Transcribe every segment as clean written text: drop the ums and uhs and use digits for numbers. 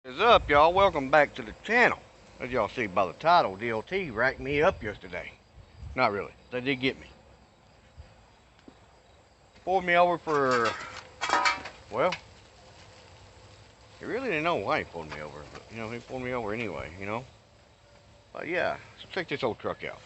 What is up, y'all? Welcome back to the channel. As y'all see by the title, DOT racked me up yesterday. Not really. They did get me. Pulled me over for, well, he really didn't know why he pulled me over. But, he pulled me over anyway. But yeah, so check this old truck out.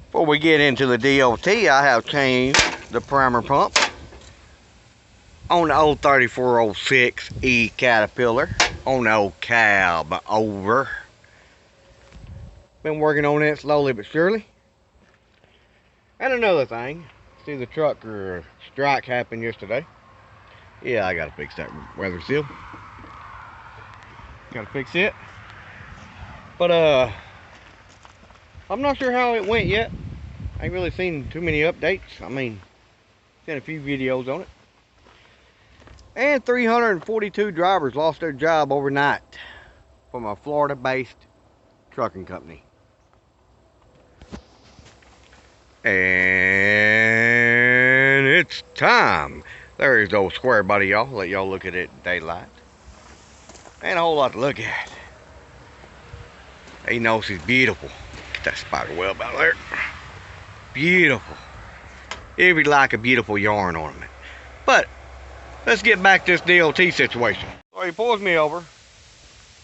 Before we get into the DOT, I have changed the primer pump on the old 3406 E Caterpillar on the old cab over. Been working on it slowly but surely. And another thing, see the truck strike happened yesterday. Yeah, I gotta fix that weather seal. Gotta fix it. But I'm not sure how it went yet. I ain't really seen too many updates. I mean, seen a few videos on it. And 342 drivers lost their job overnight from a Florida-based trucking company. And it's time. There's the old square body, y'all. Let y'all look at it in daylight. Ain't a whole lot to look at. He knows he's beautiful. Get that spider web out there. Beautiful. If you like a beautiful yarn ornament. But let's get back to this DOT situation. So he pulls me over,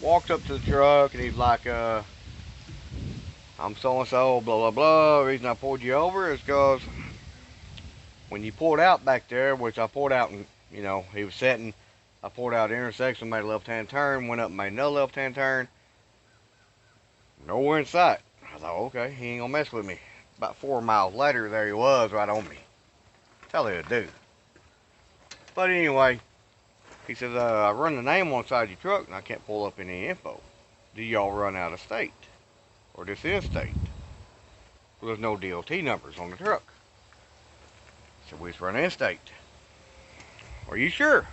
walks up to the truck, and he's like, I'm so-and-so, blah, blah, blah. The reason I pulled you over is because when you pulled out back there, which I pulled out and, he was setting, I pulled out the intersection, made a left-hand turn, went up and made another left-hand turn. Nowhere in sight. I thought, okay, he ain't gonna mess with me. About 4 miles later, there he was right on me. Tell you to do. But anyway, he says, I run the name on the side of your truck and I can't pull up any info. Do y'all run out of state? Or this is state? Well, there's no DOT numbers on the truck. So we just run in state. Are you sure?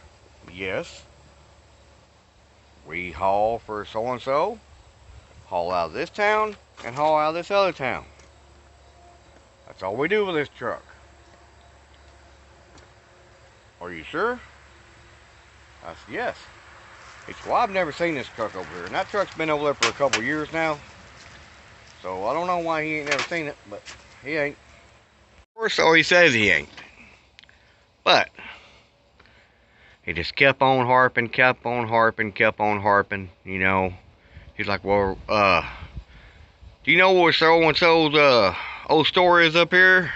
Yes. We haul for so-and-so, haul out of this town, and haul out of this other town. That's all we do with this truck. Are you sure? I said, yes. He said, well, I've never seen this truck over here. And that truck's been over there for a couple years now. So I don't know why he ain't never seen it, but he ain't. Or so he says he ain't. But he just kept on harping, kept on harping. He's like, well, do you know where so-and-so's old store is up here?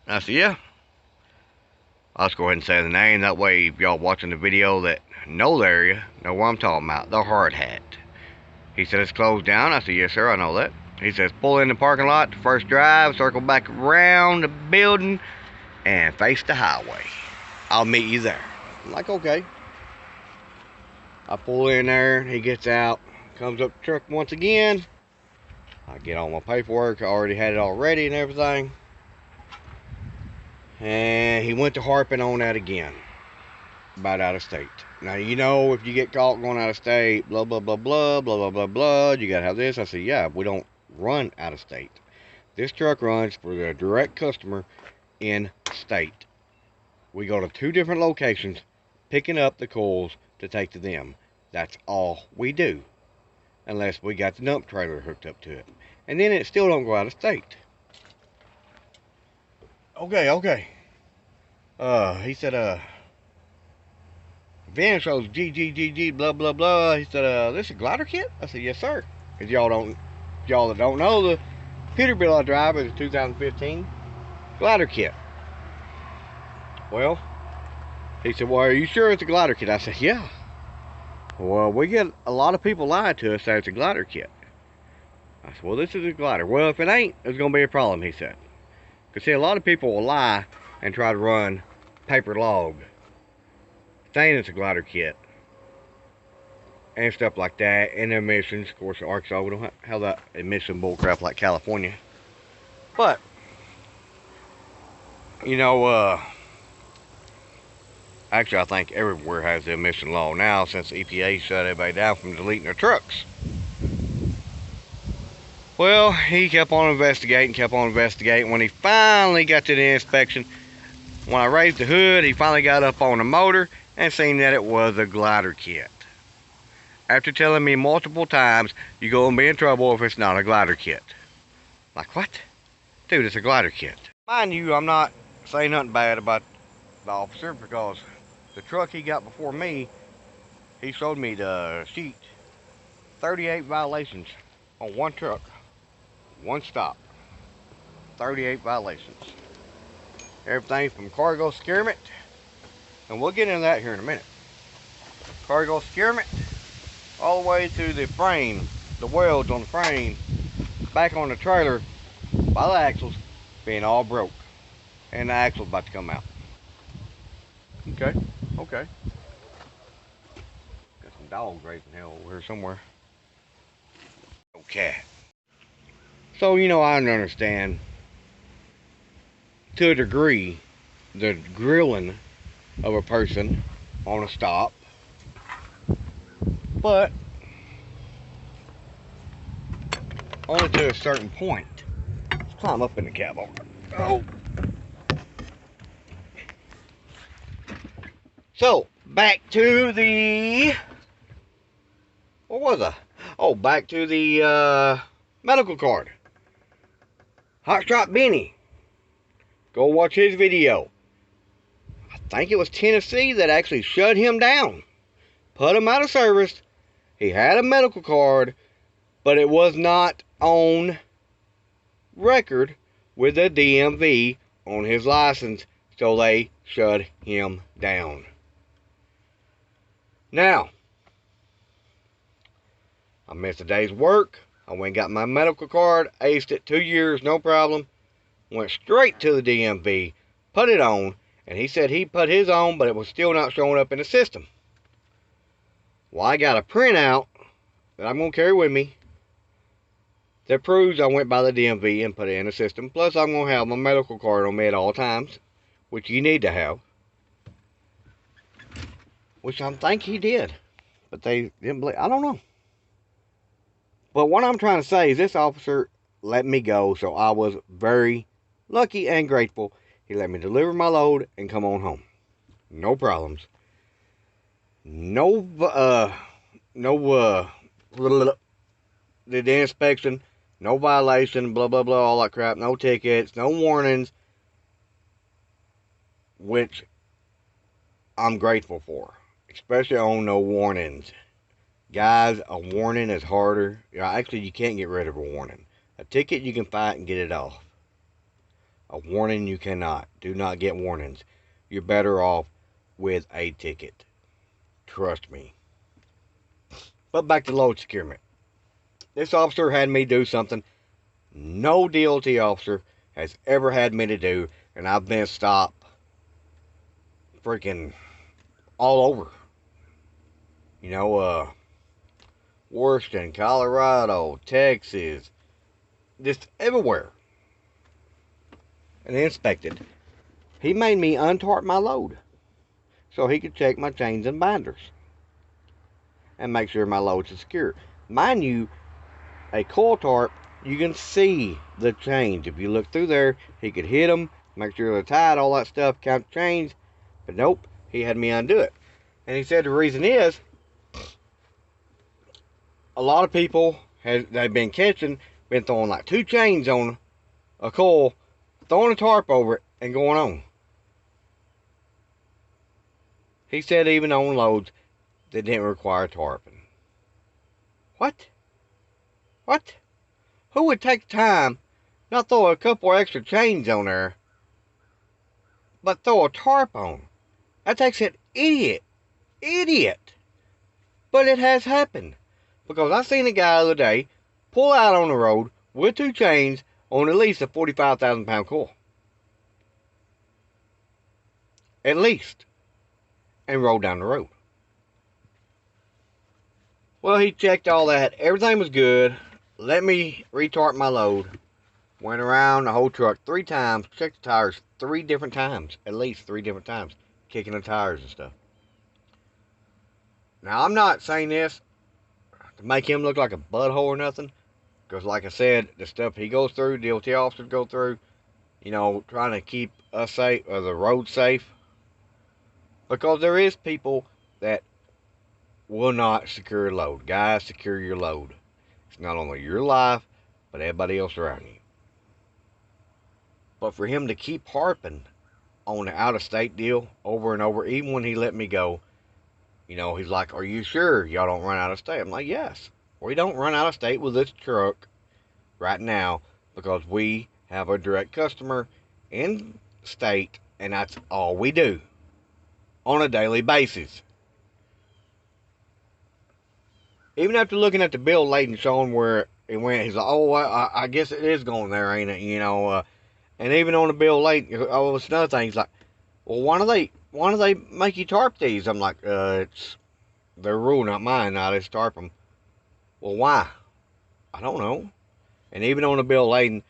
I said, yeah. I'll just go ahead and say the name. That way, if y'all watching the video that know the area, know what I'm talking about. The Hard Hat. He said it's closed down. I said, yes, sir, I know that. He says, pull in the parking lot, first drive, circle back around the building, and face the highway. I'll meet you there. I'm like, okay. I pull in there, he gets out, comes up the truck once again. I get on my paperwork, I already had it all ready and everything. And he went to harping on that again. About out of state. Now, if you get caught going out of state, blah, blah, blah, blah, blah, blah, blah, blah, you gotta have this. I said, yeah, we don't run out of state. This truck runs for the direct customer in state. We go to 2 different locations, picking up the coils to take to them. That's all we do. Unless we got the dump trailer hooked up to it. And then it still don't go out of state. Okay. He said, Van shows GGGG blah blah blah. He said, this is a glider kit? I said, yes sir. If y'all that don't know, the Peterbilt I drive is a 2015 glider kit. Well, he said, well, are you sure it's a glider kit? I said, yeah. Well, we get a lot of people lying to us that it's a glider kit. I said, well, this is a glider. Well, if it ain't, there's going to be a problem, he said. Because, see, a lot of people will lie and try to run paper log, saying it's a glider kit, and stuff like that, and their emissions. Of course, Arkansas, we don't have that emission bullcrap like California. But, actually, I think everywhere has the emission law now since the EPA shut everybody down from deleting their trucks. Well, he kept on investigating. When he finally got to the inspection, when I raised the hood, he finally got up on the motor and seen that it was a glider kit. after telling me multiple times you're going to be in trouble if it's not a glider kit. Like, what? Dude, it's a glider kit. Mind you, I'm not saying nothing bad about the officer because the truck he got before me, he showed me the sheet. 38 violations on one truck, one stop. 38 violations. Everything from cargo securement, and we'll get into that here in a minute. Cargo securement, all the way to the frame, the welds on the frame, back on the trailer, by the axles being all broke, and the axle about to come out. Okay, okay. Got some dogs raising hell over here somewhere. Okay. So, you know, I understand to a degree the grilling of a person on a stop, but only to a certain point. Let's climb up in the cab over. Oh. So, back to the, what was I? Oh, back to the medical card. Hot Shot Benny. Go watch his video. I think it was Tennessee that actually shut him down. Put him out of service. He had a medical card, but it was not on record with the DMV on his license, so they shut him down. Now, I missed a day's work. I went and got my medical card, aced it 2 years, no problem. Went straight to the DMV, put it on, and he said he put his on, but it was still not showing up in the system. Well, I got a printout that I'm going to carry with me that proves I went by the DMV and put it in the system. Plus, I'm going to have my medical card on me at all times, which you need to have. Which I think he did, but they didn't believe. I don't know. But what I'm trying to say is this officer let me go, so I was very lucky and grateful. He let me deliver my load and come on home. No problems. Did the inspection, no violation, blah, blah, blah, all that crap. No tickets, no warnings, which I'm grateful for, especially on no warnings. Guys, a warning is harder. Actually, you can't get rid of a warning. A ticket, you can fight and get it off. A warning, you cannot. Do not get warnings. You're better off with a ticket. Trust me. But back to load securement. This officer had me do something no DOT officer has ever had me to do, and I've been stopped freaking all over. You know, Washington, Colorado, Texas, just everywhere. And inspected. He made me untarp my load so he could check my chains and binders and make sure my loads are secure. Mind you, a coil tarp, you can see the chains. If you look through there, he could hit them, make sure they're tied, all that stuff, count the chains. But nope, he had me undo it. And he said the reason is, a lot of people they've been catching, been throwing like 2 chains on a coil, throwing a tarp over it, and going on. He said even on loads that didn't require tarping. What? What? Who would take the time, not throw a couple extra chains on there, but throw a tarp on? That takes an idiot. Idiot. But it has happened. Because I seen a guy the other day pull out on the road with 2 chains on at least a 45,000 pound coil. At least. And roll down the road. Well, he checked all that. Everything was good. Let me retard my load. Went around the whole truck 3 times. Checked the tires 3 different times. At least 3 different times. Kicking the tires and stuff. Now, I'm not saying this to make him look like a butthole or nothing. Because like I said, the stuff he goes through, DOT officers go through, you know, trying to keep us safe, or the road safe. Because there is people that will not secure a load. Guys, secure your load. It's not only your life, but everybody else around you. But for him to keep harping on the out-of-state deal over and over, even when he let me go, he's like, "Are you sure y'all don't run out of state?" I'm like, "Yes, we don't run out of state with this truck right now because we have a direct customer in state, and that's all we do on a daily basis." Even after looking at the bill late and showing where it went, he's like, "Oh, I guess it is going there, ain't it?" And even on the bill late, oh, it's another thing. He's like, "Well, why do they make you tarp these?" I'm like, "It's their rule, not mine. Now they tarp them." "Well, why?" "I don't know." And even on the bill laden,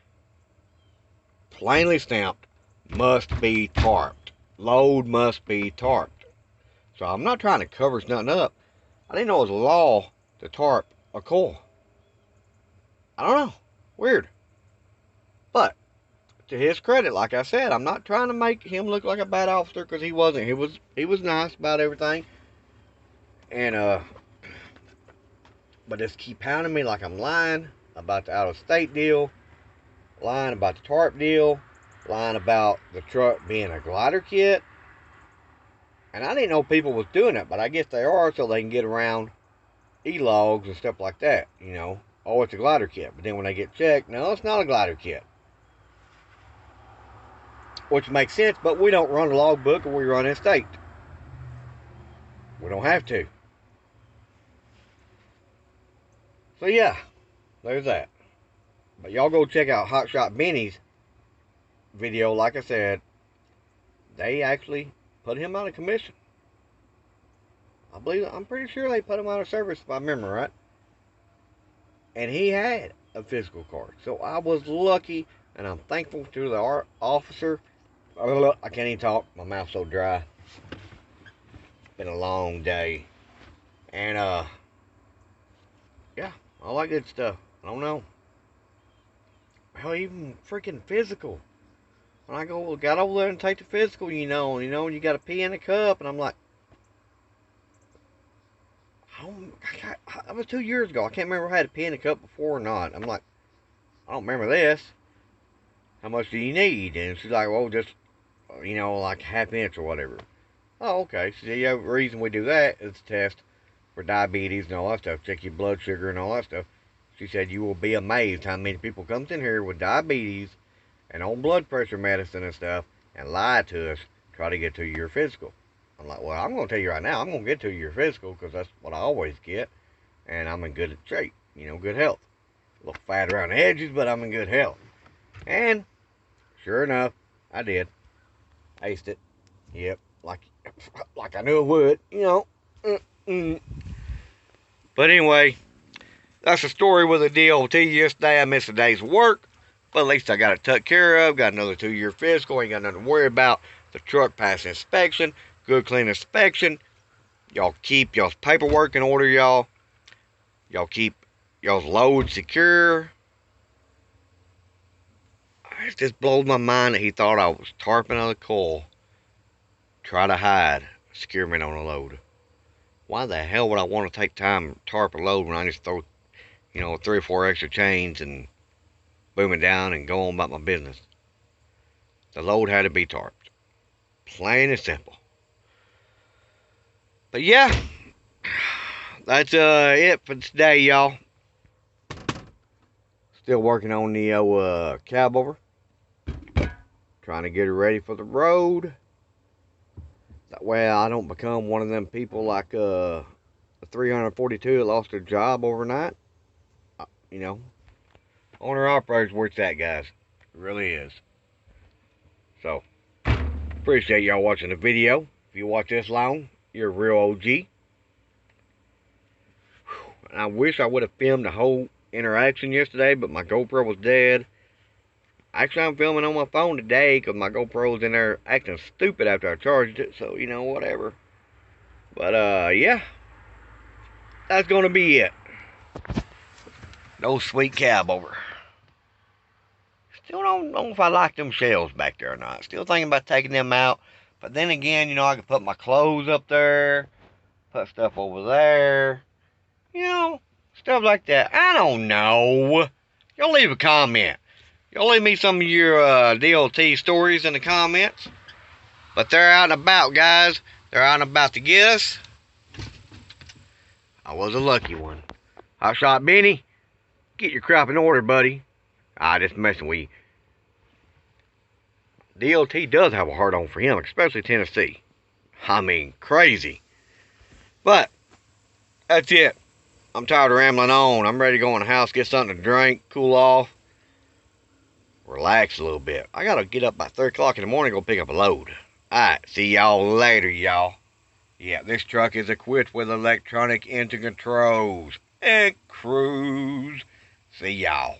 plainly stamped, must be tarped. Load must be tarped. So I'm not trying to cover nothing up. I didn't know it was a law to tarp a coil. I don't know. Weird. But to his credit, like I said, I'm not trying to make him look like a bad officer because he wasn't. He was nice about everything. And but just keep pounding me like I'm lying about the out of state deal, lying about the tarp deal, lying about the truck being a glider kit. And I didn't know people was doing it, but I guess they are so they can get around e-logs and stuff like that. Oh, it's a glider kit. But then when they get checked, no, it's not a glider kit. Which makes sense, but we don't run a logbook or we run in state. We don't have to. So yeah, there's that. But y'all go check out Hotshot Benny's video. Like I said, they actually put him out of commission. I'm pretty sure they put him out of service if I remember right. And he had a physical card. So I was lucky, and I'm thankful to the officer. I can't even talk. My mouth's so dry. It's been a long day. And, yeah, all that good stuff. I don't know. Hell, even freaking physical. When I got over there and take the physical, you got to pee in a cup, and I'm like, that was 2 years ago. I can't remember if I had to pee in a cup before or not. I'm like, I don't remember this. How much do you need? And she's like, well, just, like a half inch or whatever. Oh, okay. So the reason we do that is to test for diabetes and all that stuff. Check your blood sugar and all that stuff. She said, you will be amazed how many people comes in here with diabetes and on blood pressure medicine and stuff and lie to us, try to get to your physical. I'm like, well, I'm going to tell you right now, I'm going to get to your physical because that's what I always get. And I'm in good shape, good health. A little fat around the edges, but I'm in good health. And sure enough, I did. Aced it. Yep, like I knew it would, But anyway, that's the story with the DOT yesterday. I missed a day's work, but at least I got it took care of. Got another 2-year physical. Ain't got nothing to worry about. The truck passed inspection. Good, clean inspection. Y'all keep y'all's paperwork in order, y'all. Y'all keep y'all's load secure. It just blows my mind that he thought I was tarping on the coil. Try to hide securement on a load. Why the hell would I want to take time to tarp a load when I just throw, 3 or 4 extra chains and boom it down and go on about my business? The load had to be tarped. Plain and simple. But yeah, that's it for today, y'all. Still working on the cab over. Trying to get it ready for the road. That way I don't become one of them people like the 342 that lost their job overnight. Owner-operators where it's at, guys. It really is. So, appreciate y'all watching the video. If you watch this long, you're a real OG. I wish I would have filmed the whole interaction yesterday, but my GoPro was dead. Actually, I'm filming on my phone today because my GoPro was in there acting stupid after I charged it. So, whatever. But, yeah. That's going to be it. No sweet cab over. Still don't know if I like them shelves back there or not. Still thinking about taking them out. But then again, I can put my clothes up there. Put stuff over there. You know, stuff like that. I don't know. Y'all leave a comment. Y'all leave me some of your DLT stories in the comments. But they're out and about, guys. They're out and about to get us. I was a lucky one. Hotshot Benny, get your crop in order, buddy. Just messing with you. DLT does have a hard on for him, especially Tennessee. I mean, crazy. But, that's it. I'm tired of rambling on. I'm ready to go in the house, get something to drink, cool off, relax a little bit. I gotta get up by 3 o'clock in the morning and go pick up a load. Alright, see y'all later, y'all. Yeah, this truck is equipped with electronic engine controls and cruise. See y'all.